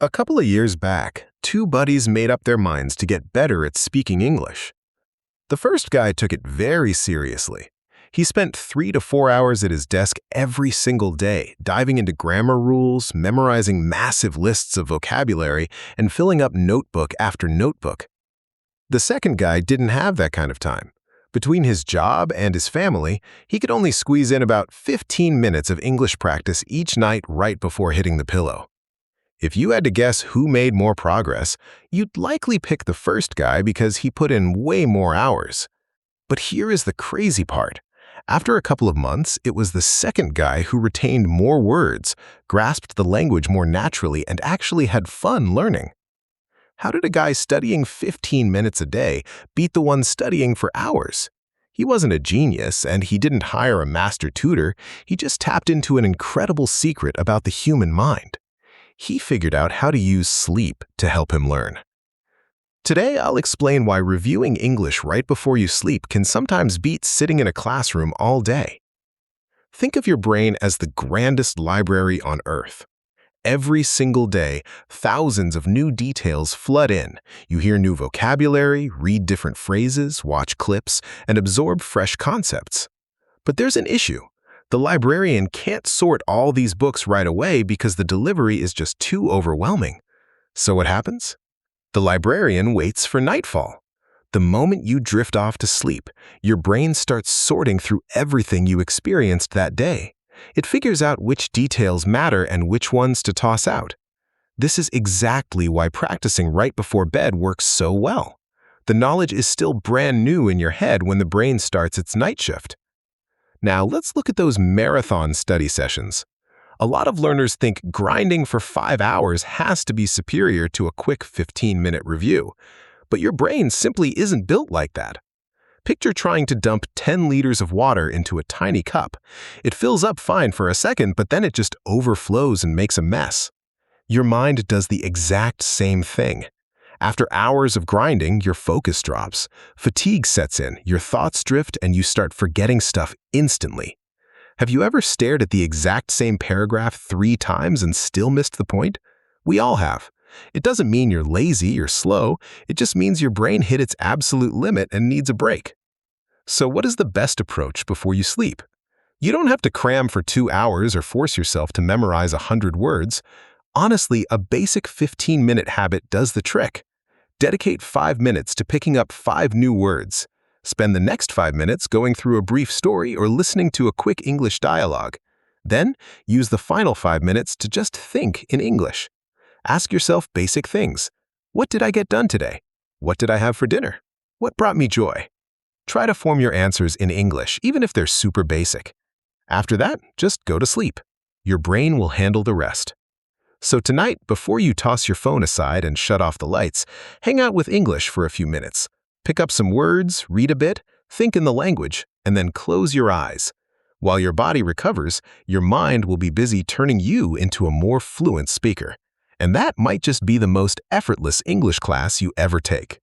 A couple of years back, two buddies made up their minds to get better at speaking English. The first guy took it very seriously. He spent 3 to 4 hours at his desk every single day, diving into grammar rules, memorizing massive lists of vocabulary, and filling up notebook after notebook. The second guy didn't have that kind of time. Between his job and his family, he could only squeeze in about 15 minutes of English practice each night right before hitting the pillow. If you had to guess who made more progress, you'd likely pick the first guy because he put in way more hours. But here is the crazy part. After a couple of months, it was the second guy who retained more words, grasped the language more naturally, and actually had fun learning. How did a guy studying 15 minutes a day beat the one studying for hours? He wasn't a genius, and he didn't hire a master tutor. He just tapped into an incredible secret about the human mind. He figured out how to use sleep to help him learn. Today, I'll explain why reviewing English right before you sleep can sometimes beat sitting in a classroom all day. Think of your brain as the grandest library on Earth. Every single day, thousands of new details flood in. You hear new vocabulary, read different phrases, watch clips, and absorb fresh concepts. But there's an issue. The librarian can't sort all these books right away because the delivery is just too overwhelming. So what happens? The librarian waits for nightfall. The moment you drift off to sleep, your brain starts sorting through everything you experienced that day. It figures out which details matter and which ones to toss out. This is exactly why practicing right before bed works so well. The knowledge is still brand new in your head when the brain starts its night shift. Now, let's look at those marathon study sessions. A lot of learners think grinding for 5 hours has to be superior to a quick 15-minute review, but your brain simply isn't built like that. Picture trying to dump 10 liters of water into a tiny cup. It fills up fine for a second, but then it just overflows and makes a mess. Your mind does the exact same thing. After hours of grinding, your focus drops. Fatigue sets in, your thoughts drift, and you start forgetting stuff instantly. Have you ever stared at the exact same paragraph 3 times and still missed the point? We all have. It doesn't mean you're lazy or slow. It just means your brain hit its absolute limit and needs a break. So what is the best approach before you sleep? You don't have to cram for 2 hours or force yourself to memorize 100 words. Honestly, a basic 15-minute habit does the trick. Dedicate 5 minutes to picking up 5 new words. Spend the next 5 minutes going through a brief story or listening to a quick English dialogue. Then, use the final 5 minutes to just think in English. Ask yourself basic things. What did I get done today? What did I have for dinner? What brought me joy? Try to form your answers in English, even if they're super basic. After that, just go to sleep. Your brain will handle the rest. So tonight, before you toss your phone aside and shut off the lights, hang out with English for a few minutes. Pick up some words, read a bit, think in the language, and then close your eyes. While your body recovers, your mind will be busy turning you into a more fluent speaker. And that might just be the most effortless English class you ever take.